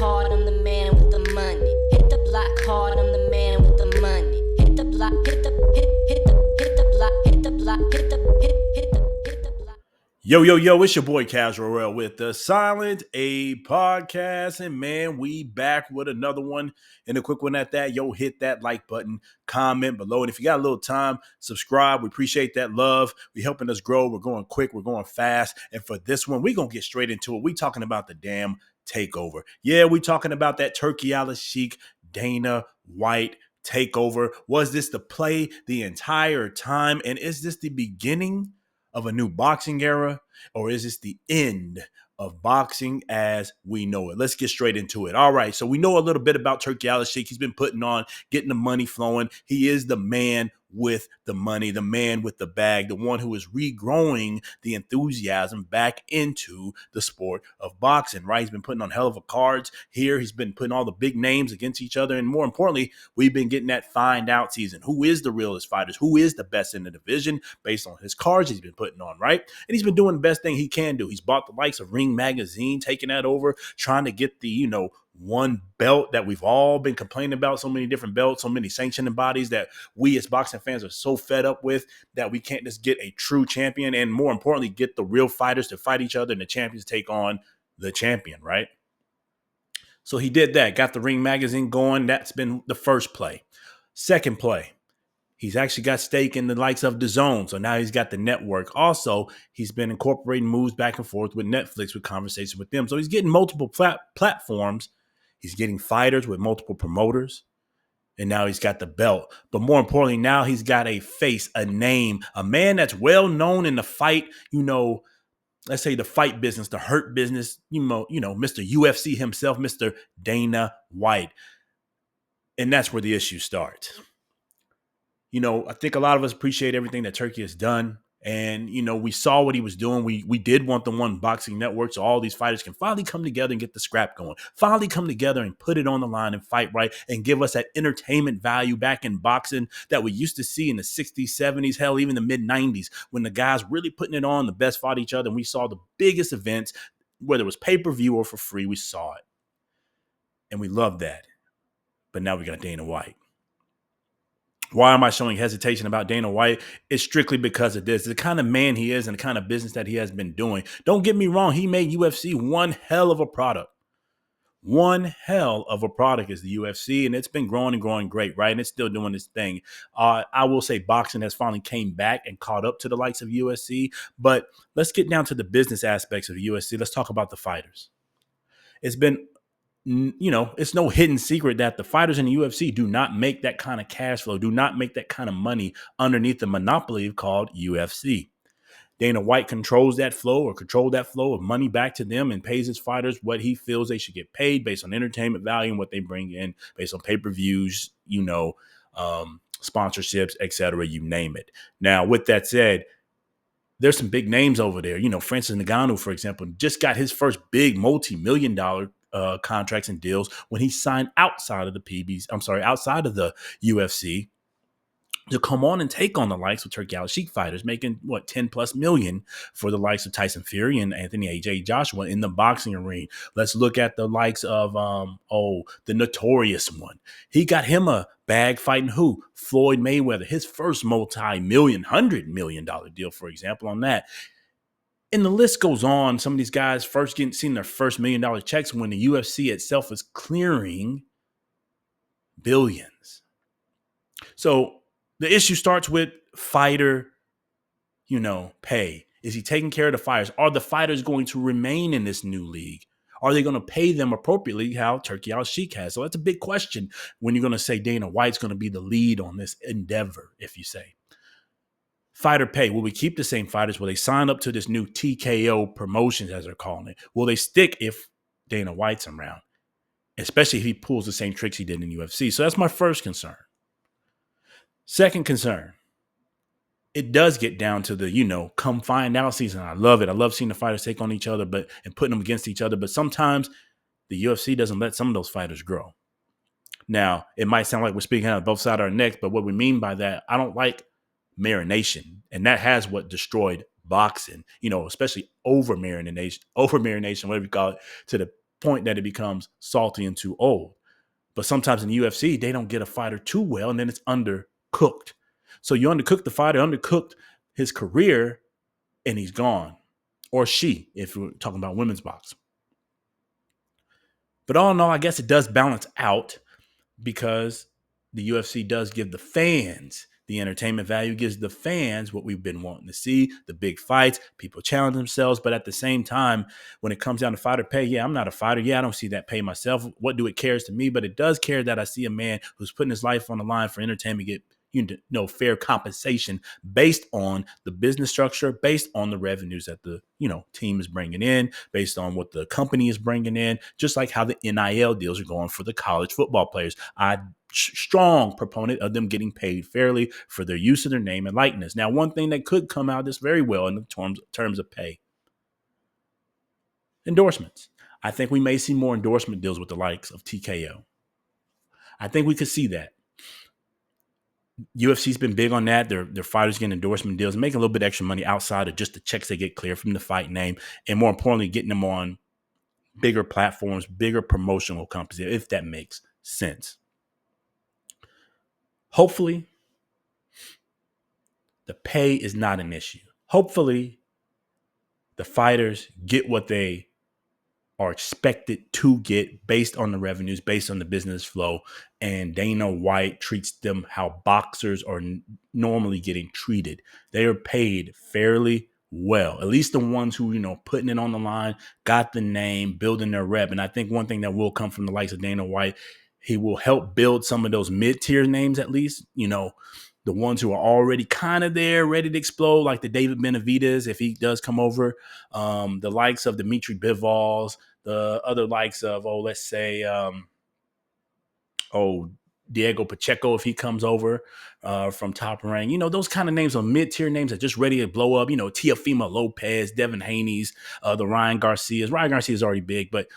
hard, I'm the man with the money. Hit the block hard, I'm the man with the money. Hit the block, hit the block, hit the block, hit the block. Yo, it's your boy Casual Rail with the Silent A podcast. And man, we back with another one. And a quick one at that. Yo, hit that like button, comment below. And if you got a little time, subscribe. We appreciate that love. We're helping us grow. We're going quick. We're going fast. And for this one, we're going to get straight into it. We talking about the damn takeover. Yeah, we talking about that Turki Alalshikh, Dana White takeover. Was this the play the entire time? And is this the beginning of a new boxing era, or is this the end of boxing as we know it? Let's get straight into it. All right, so we know a little bit about Turki Alalshikh. He's been putting on, getting the money flowing. He is the man with the money, the man with the bag, the one who is regrowing the enthusiasm back into the sport of boxing, right? He's been putting on hell of a cards here. He's been putting all the big names against each other. And more importantly, we've been getting that find out season. Who is the realest fighters? Who is the best in the division based on his cards he's been putting on, right? And he's been doing the best thing he can do. He's bought the likes of Ring Magazine, taking that over, trying to get the, one belt that we've all been complaining about, so many different belts, so many sanctioning bodies that we as boxing fans are so fed up with that we can't just get a true champion and, more importantly, get the real fighters to fight each other and the champions take on the champion, right? So he did that, got the Ring Magazine going. That's been the first play. Second play, he's actually got stake in the likes of DAZN. So now he's got the network. Also, he's been incorporating moves back and forth with Netflix with conversations with them. So he's getting multiple platforms. He's getting fighters with multiple promoters. And now he's got the belt. But more importantly, now he's got a face, a name, a man that's well known in the fight, let's say the fight business, the hurt business, Mr. UFC himself, Mr. Dana White. And that's where the issue starts. I think a lot of us appreciate everything that Turki has done. And, we saw what he was doing. We did want the one boxing network so all these fighters can finally come together and get the scrap going. Finally come together and put it on the line and fight right and give us that entertainment value back in boxing that we used to see in the 60s, 70s, hell, even the mid-90s when the guys really putting it on, the best fought each other. And we saw the biggest events, whether it was pay-per-view or for free, we saw it. And we loved that. But now we got Dana White. Why am I showing hesitation about Dana White? It's strictly because of this. The kind of man he is and the kind of business that he has been doing. Don't get me wrong. He made UFC one hell of a product. One hell of a product is the UFC, and it's been growing and growing great, right? And it's still doing its thing. I will say boxing has finally came back and caught up to the likes of UFC. But let's get down to the business aspects of UFC. Let's talk about the fighters. It's been it's no hidden secret that the fighters in the UFC do not make that kind of cash flow, do not make that kind of money underneath the monopoly called UFC. Dana White controlled that flow of money back to them and pays his fighters what he feels they should get paid based on entertainment value and what they bring in, based on pay-per-views, sponsorships, etc., you name it. Now, with that said, there's some big names over there. Francis Ngannou, for example, just got his first big multi-million-dollar contracts and deals when he signed outside of the UFC to come on and take on the likes of Turki Alalshikh fighters, making 10 plus million for the likes of Tyson Fury and Anthony AJ Joshua in the boxing arena. Let's look at the likes of the Notorious one. He got him a bag fighting who? Floyd Mayweather, his first $100 million deal, for example, on that. And the list goes on. Some of these guys seeing their first $1 million checks when the UFC itself is clearing billions. So the issue starts with fighter, pay. Is he taking care of the fighters? Are the fighters going to remain in this new league? Are they going to pay them appropriately how Turki Alalshikh has? So that's a big question when you're going to say Dana White's going to be the lead on this endeavor, if you say. Fighter pay. Will we keep the same fighters? Will they sign up to this new TKO Promotions, as they're calling it? Will they stick if Dana White's around? Especially if he pulls the same tricks he did in UFC. So that's my first concern. Second concern. It does get down to the, come find out season. I love it. I love seeing the fighters take on each other and putting them against each other. But sometimes the UFC doesn't let some of those fighters grow. Now, it might sound like we're speaking out of both sides of our necks, but what we mean by that, I don't like marination, and that has what destroyed boxing, especially over marination, whatever you call it, to the point that it becomes salty and too old. But sometimes in the UFC, they don't get a fighter too well, and then it's undercooked. So you undercook the fighter, undercooked his career, and he's gone. Or she, if we're talking about women's boxing. But all in all, I guess it does balance out because the UFC does give the fans the entertainment value, gives the fans what we've been wanting to see, the big fights, people challenge themselves. But at the same time, when it comes down to fighter pay, yeah, I'm not a fighter. Yeah, I don't see that pay myself. What do it cares to me? But it does care that I see a man who's putting his life on the line for entertainment get fair compensation based on the business structure, based on the revenues that the team is bringing in, based on what the company is bringing in, just like how the NIL deals are going for the college football players. Strong proponent of them getting paid fairly for their use of their name and likeness. Now, one thing that could come out of this very well in the terms of pay, endorsements. I think we may see more endorsement deals with the likes of TKO. I think we could see that. UFC's been big on that. Their fighters getting endorsement deals, making a little bit extra money outside of just the checks they get clear from the fight name, and more importantly, getting them on bigger platforms, bigger promotional companies, if that makes sense. Hopefully, the pay is not an issue. Hopefully, the fighters get what they are expected to get based on the revenues, based on the business flow, and Dana White treats them how boxers are normally getting treated. They are paid fairly well, at least the ones who, putting it on the line, got the name, building their rep. And I think one thing that will come from the likes of Dana White, he will help build some of those mid-tier names, at least, the ones who are already kind of there, ready to explode, like the David Benavidez, if he does come over, the likes of Dimitri Bivals, the other likes of, let's say, Diego Pacheco, if he comes over from Top Rank. Those kind of names are mid-tier names that are just ready to blow up. Teofimo Lopez, Devin Haney's, the Ryan Garcia's. Ryan Garcia is already big, but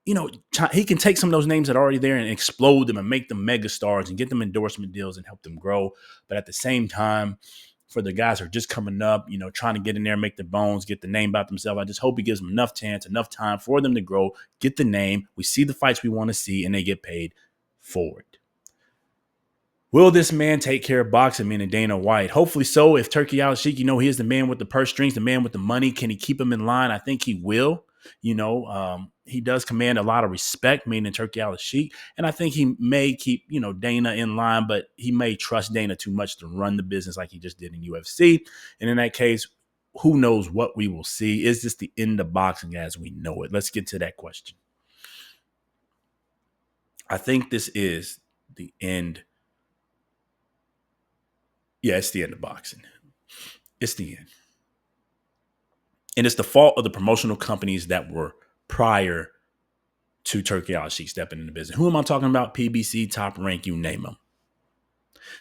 he can take some of those names that are already there and explode them and make them mega stars and get them endorsement deals and help them grow. But at the same time, for the guys who are just coming up, trying to get in there, make the bones, get the name about themselves, I just hope he gives them enough chance, enough time for them to grow, get the name. We see the fights we want to see, and they get paid for it. Will this man take care of boxing, meaning Dana White? Hopefully so. If Turki Alalshikh, he is the man with the purse strings, the man with the money. Can he keep him in line? I think he will. He does command a lot of respect, meaning Turki Alalshikh, and I think he may keep, Dana in line, but he may trust Dana too much to run the business like he just did in UFC. And in that case, who knows what we will see? Is this the end of boxing as we know it? Let's get to that question. I think this is the end. Yeah, it's the end of boxing. It's the end. And it's the fault of the promotional companies that were prior to Turki Alalshikh stepping in the business. Who am I talking about? PBC, Top Rank, you name them.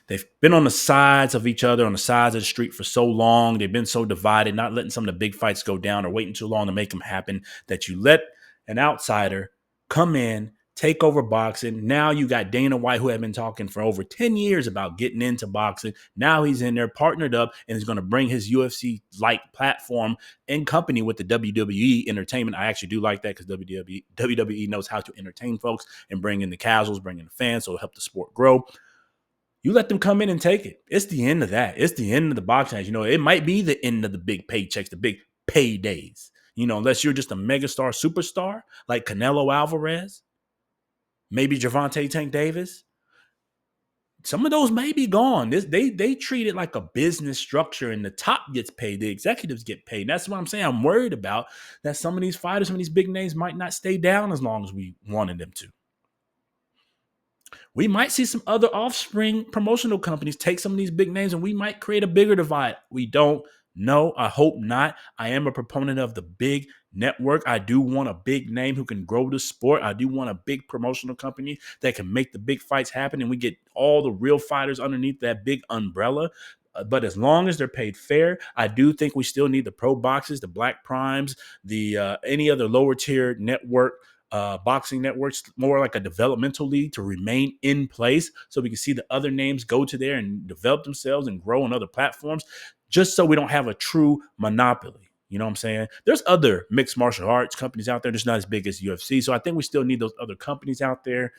They've been on the sides of each other, on the sides of the street for so long. They've been so divided, not letting some of the big fights go down or waiting too long to make them happen, that you let an outsider come in, take over boxing. Now you got Dana White, who had been talking for over 10 years about getting into boxing. Now he's in there, partnered up, and is going to bring his UFC-like platform in company with the WWE entertainment. I actually do like that because WWE knows how to entertain folks and bring in the casuals, bring in the fans, so it'll help the sport grow. You let them come in and take it. It's the end of that. It's the end of the boxing. It might be the end of the big paychecks, the big paydays. Unless you're just a megastar superstar like Canelo Alvarez, maybe Gervonta Tank Davis. Some of those may be gone. They treat it like a business structure, and the top gets paid, the executives get paid. And that's what I'm saying. I'm worried about that some of these fighters, some of these big names might not stay down as long as we wanted them to. We might see some other offspring promotional companies take some of these big names, and we might create a bigger divide. We don't know. I hope not. I am a proponent of the big network. I do want a big name who can grow the sport. I do want a big promotional company that can make the big fights happen, and we get all the real fighters underneath that big umbrella. But as long as they're paid fair, I do think we still need the pro boxes, the Black Primes, the any other lower tier network, boxing networks, more like a developmental league to remain in place so we can see the other names go to there and develop themselves and grow on other platforms, just so we don't have a true monopoly. You know what I'm saying? There's other mixed martial arts companies out there that's not as big as UFC. So I think we still need those other companies out there.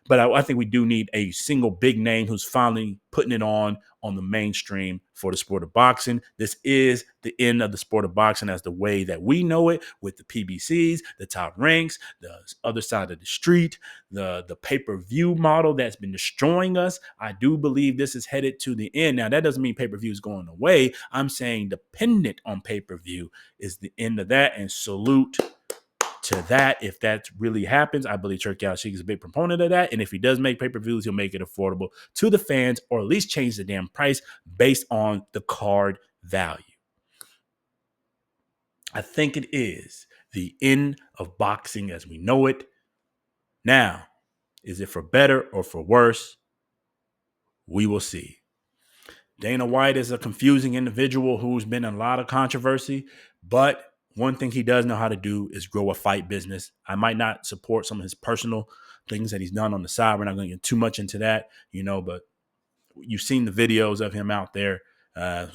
But I think we do need a single big name who's finally putting it on the mainstream for the sport of boxing. This is the end of the sport of boxing as the way that we know it, with the PBCs, the top ranks, the other side of the street, the pay-per-view model that's been destroying us. I do believe this is headed to the end. Now, that doesn't mean pay-per-view is going away. I'm saying dependent on pay-per-view is the end of that, and salute to that. If that really happens, I believe Turki Alalshikh is a big proponent of that. And if he does make pay-per-views, he'll make it affordable to the fans, or at least change the damn price based on the card value. I think it is the end of boxing as we know it. Now, is it for better or for worse? We will see. Dana White is a confusing individual who's been in a lot of controversy, but one thing he does know how to do is grow a fight business. I might not support some of his personal things that he's done on the side. We're not going to get too much into that, but you've seen the videos of him out there,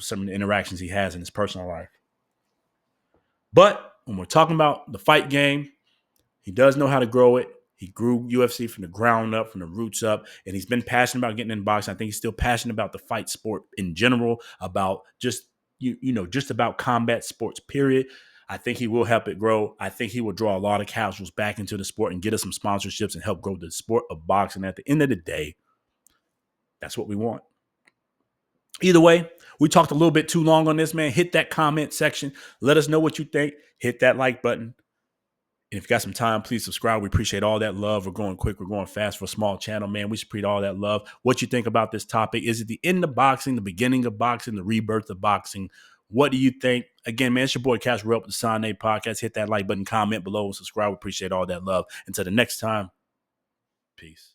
some of the interactions he has in his personal life. But when we're talking about the fight game, he does know how to grow it. He grew UFC from the ground up, from the roots up, and he's been passionate about getting in boxing. I think he's still passionate about the fight sport in general, about just just about combat sports, period. I think he will help it grow. I think he will draw a lot of casuals back into the sport and get us some sponsorships and help grow the sport of boxing. At the end of the day, that's what we want. Either way, we talked a little bit too long on this, man. Hit that comment section. Let us know what you think. Hit that like button. And if you got some time, please subscribe. We appreciate all that love. We're going quick. We're going fast for a small channel, man. We appreciate all that love. What you think about this topic? Is it the end of boxing, the beginning of boxing, the rebirth of boxing? What do you think? Again, man, it's your boy Cash. We're up with the Sign A Podcast. Hit that like button, comment below, and subscribe. We appreciate all that love. Until the next time, peace.